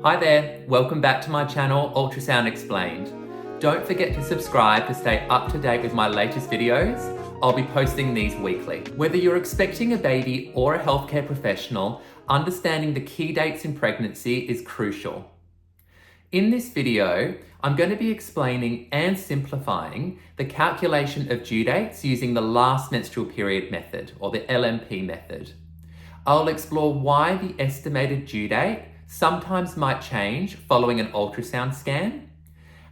Hi there, welcome back to my channel, Ultrasound Explained. Don't forget to subscribe to stay up to date with my latest videos. I'll be posting these weekly. Whether you're expecting a baby or a healthcare professional, understanding the key dates in pregnancy is crucial. In this video, I'm going to be explaining and simplifying the calculation of due dates using the Last Menstrual Period method, or the LMP method. I'll explore why the estimated due date sometimes might change following an ultrasound scan,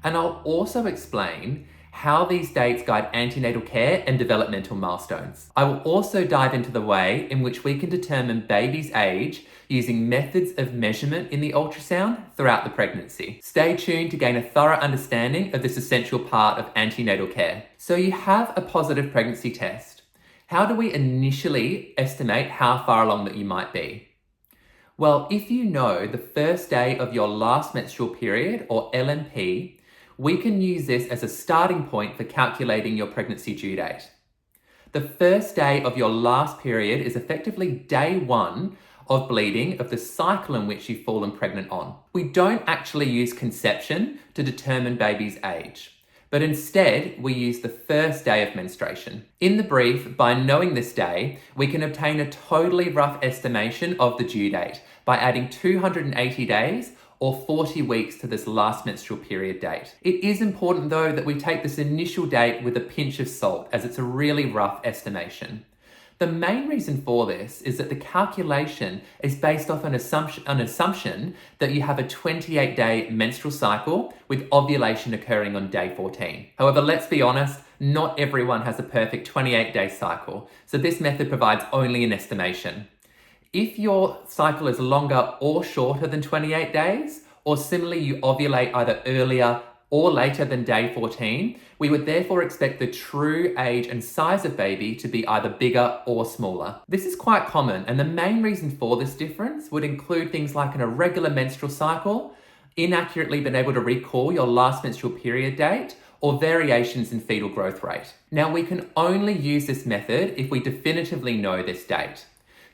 and I'll also explain how these dates guide antenatal care and developmental milestones. I will also dive into the way in which we can determine baby's age using methods of measurement in the ultrasound throughout the pregnancy. Stay tuned to gain a thorough understanding of this essential part of antenatal care. So you have a positive pregnancy test. How do we initially estimate how far along that you might be? Well, if you know the first day of your last menstrual period, or LMP, we can use this as a starting point for calculating your pregnancy due date. The first day of your last period is effectively day 1 of bleeding of the cycle in which you've fallen pregnant on. We don't actually use conception to determine baby's age, but instead we use the first day of menstruation. In the brief, by knowing this day, we can obtain a totally rough estimation of the due date by adding 280 days or 40 weeks to this last menstrual period date. It is important though that we take this initial date with a pinch of salt, as it's a really rough estimation. The main reason for this is that the calculation is based off an assumption that you have a 28-day menstrual cycle with ovulation occurring on day 14. However, let's be honest, not everyone has a perfect 28-day cycle, so this method provides only an estimation. If your cycle is longer or shorter than 28 days, or similarly you ovulate either earlier or later than day 14, we would therefore expect the true age and size of baby to be either bigger or smaller. This is quite common, and the main reason for this difference would include things like an irregular menstrual cycle, inaccurately being able to recall your last menstrual period date, or variations in fetal growth rate. Now, we can only use this method if we definitively know this date.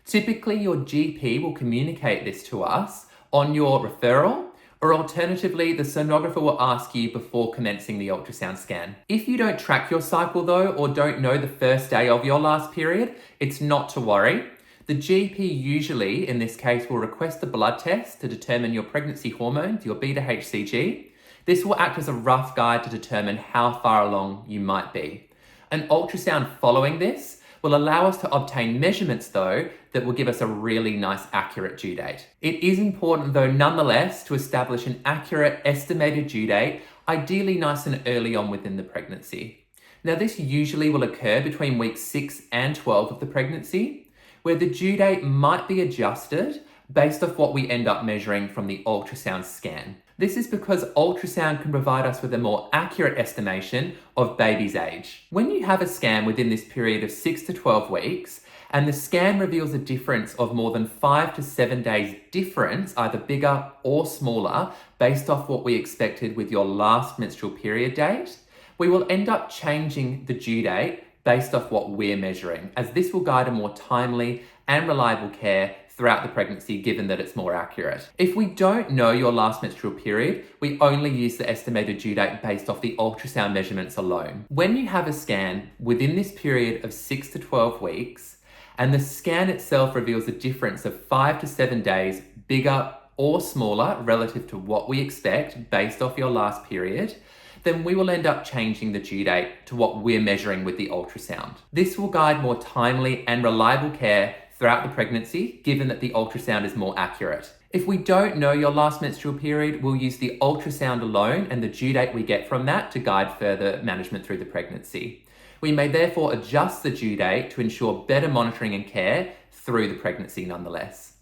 Typically, your GP will communicate this to us on your referral, or alternatively, the sonographer will ask you before commencing the ultrasound scan. If you don't track your cycle though, or don't know the first day of your last period, it's not to worry. The GP usually, in this case, will request a blood test to determine your pregnancy hormones, your beta-HCG. This will act as a rough guide to determine how far along you might be. An ultrasound following this will allow us to obtain measurements though that will give us a really nice accurate due date. It is important though nonetheless to establish an accurate estimated due date, ideally nice and early on within the pregnancy. Now this usually will occur between weeks 6 and 12 of the pregnancy, where the due date might be adjusted based off what we end up measuring from the ultrasound scan. This is because ultrasound can provide us with a more accurate estimation of baby's age. When you have a scan within this period of 6 to 12 weeks, and the scan reveals a difference of more than 5 to 7 days difference, either bigger or smaller, based off what we expected with your last menstrual period date, we will end up changing the due date based off what we're measuring, as this will guide a more timely and reliable care throughout the pregnancy, given that it's more accurate. If we don't know your last menstrual period, we only use the estimated due date based off the ultrasound measurements alone. When you have a scan within this period of 6 to 12 weeks, and the scan itself reveals a difference of 5 to 7 days bigger or smaller relative to what we expect based off your last period, then we will end up changing the due date to what we're measuring with the ultrasound. This will guide more timely and reliable care throughout the pregnancy, given that the ultrasound is more accurate. If we don't know your last menstrual period, we'll use the ultrasound alone and the due date we get from that to guide further management through the pregnancy. We may therefore adjust the due date to ensure better monitoring and care through the pregnancy nonetheless.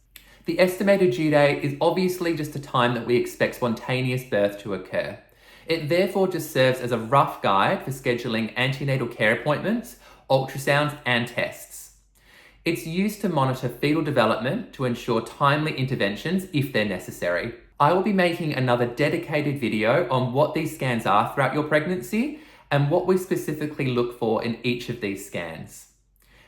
The estimated due date is obviously just a time that we expect spontaneous birth to occur. It therefore just serves as a rough guide for scheduling antenatal care appointments, ultrasounds, and tests. It's used to monitor fetal development to ensure timely interventions if they're necessary. I will be making another dedicated video on what these scans are throughout your pregnancy and what we specifically look for in each of these scans.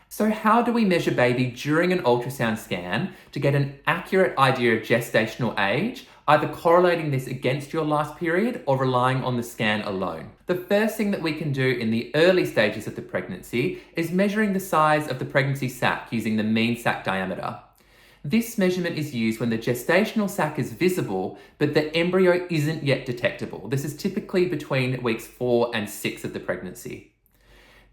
So how do we measure baby during an ultrasound scan to get an accurate idea of gestational age, either correlating this against your last period or relying on the scan alone. The first thing that we can do in the early stages of the pregnancy is measuring the size of the pregnancy sac using the mean sac diameter. This measurement is used when the gestational sac is visible, but the embryo isn't yet detectable. This is typically between weeks 4 and 6 of the pregnancy.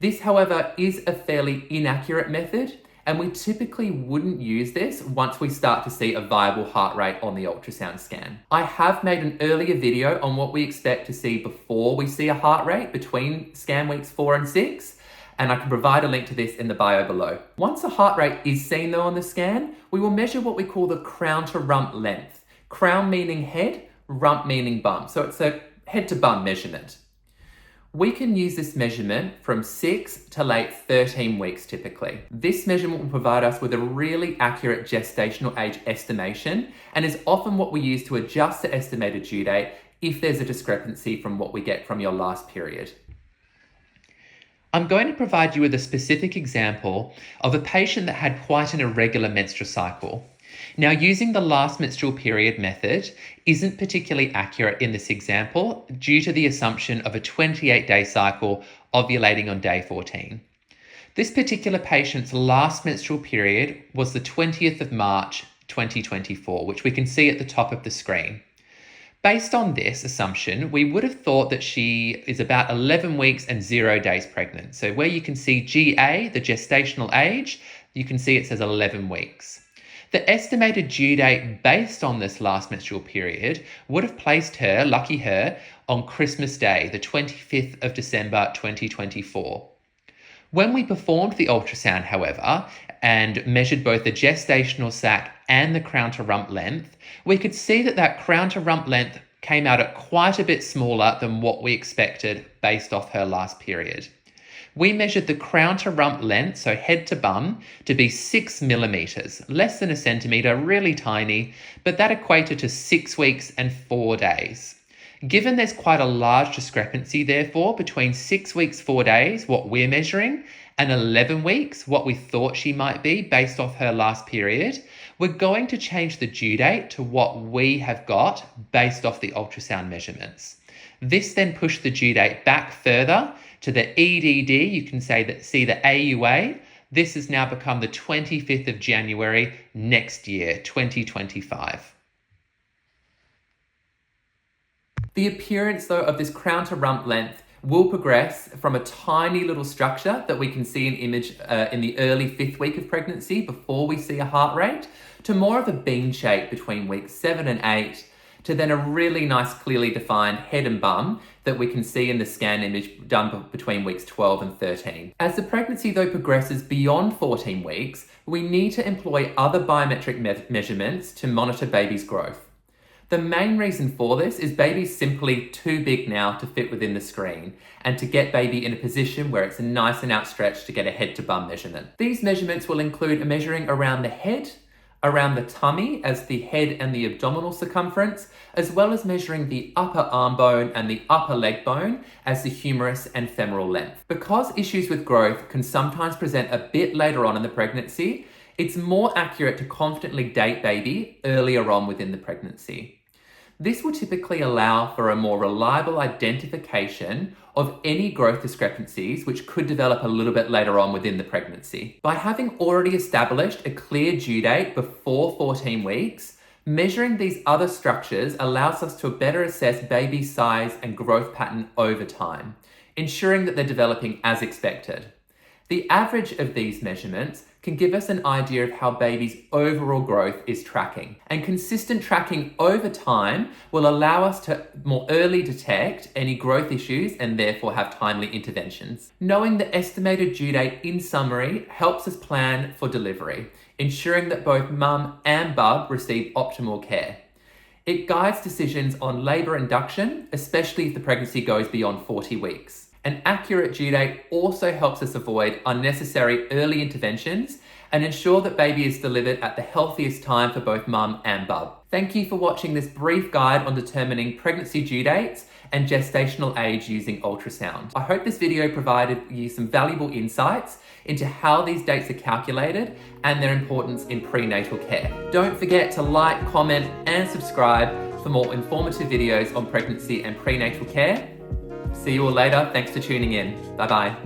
This, however, is a fairly inaccurate method, and we typically wouldn't use this once we start to see a viable heart rate on the ultrasound scan. I have made an earlier video on what we expect to see before we see a heart rate between scan weeks 4 and 6, and I can provide a link to this in the bio below. Once a heart rate is seen though on the scan, we will measure what we call the crown-to-rump length. Crown meaning head, rump meaning bum. So it's a head to bum measurement. We can use this measurement from 6 to late 13 weeks typically. This measurement will provide us with a really accurate gestational age estimation and is often what we use to adjust the estimated due date if there's a discrepancy from what we get from your last period. I'm going to provide you with a specific example of a patient that had quite an irregular menstrual cycle. Now, using the last menstrual period method isn't particularly accurate in this example due to the assumption of a 28-day cycle ovulating on day 14. This particular patient's last menstrual period was the 20th of March 2024, which we can see at the top of the screen. Based on this assumption, we would have thought that she is about 11 weeks and 0 days pregnant. So where you can see GA, the gestational age, you can see it says 11 weeks. The estimated due date based on this last menstrual period would have placed her, lucky her, on Christmas Day, the 25th of December 2024. When we performed the ultrasound, however, and measured both the gestational sac and the crown-to-rump length, we could see that that crown-to-rump length came out at quite a bit smaller than what we expected based off her last period. We measured the crown-to-rump length, so head to bum, to be 6 millimeters, less than a centimeter, really tiny, but that equated to 6 weeks and 4 days. Given there's quite a large discrepancy, therefore, between 6 weeks, 4 days, what we're measuring, and 11 weeks, what we thought she might be based off her last period, we're going to change the due date to what we have got based off the ultrasound measurements. This then pushed the due date back further to the EDD, you can see the AUA. This has now become the 25th of January next year, 2025. The appearance, though, of this crown-to-rump length will progress from a tiny little structure that we can see an image in the early 5th week of pregnancy before we see a heart rate, to more of a bean shape between weeks 7 and 8, to then a really nice, clearly defined head and bum that we can see in the scan image done between weeks 12 and 13. As the pregnancy, though, progresses beyond 14 weeks, we need to employ other biometric measurements to monitor baby's growth. The main reason for this is baby's simply too big now to fit within the screen and to get baby in a position where it's nice and outstretched to get a head to bum measurement. These measurements will include a measuring around the head, around the tummy as the head and the abdominal circumference, as well as measuring the upper arm bone and the upper leg bone as the humerus and femoral length. Because issues with growth can sometimes present a bit later on in the pregnancy, it's more accurate to confidently date baby earlier on within the pregnancy. This will typically allow for a more reliable identification of any growth discrepancies which could develop a little bit later on within the pregnancy. By having already established a clear due date before 14 weeks, measuring these other structures allows us to better assess baby size and growth pattern over time, ensuring that they're developing as expected. The average of these measurements can give us an idea of how baby's overall growth is tracking. And consistent tracking over time will allow us to more early detect any growth issues and therefore have timely interventions. Knowing the estimated due date in summary helps us plan for delivery, ensuring that both mum and bub receive optimal care. It guides decisions on labour induction, especially if the pregnancy goes beyond 40 weeks. An accurate due date also helps us avoid unnecessary early interventions and ensure that baby is delivered at the healthiest time for both mum and bub. Thank you for watching this brief guide on determining pregnancy due dates and gestational age using ultrasound. I hope this video provided you some valuable insights into how these dates are calculated and their importance in prenatal care. Don't forget to like, comment, and subscribe for more informative videos on pregnancy and prenatal care. See you all later. Thanks for tuning in. Bye bye.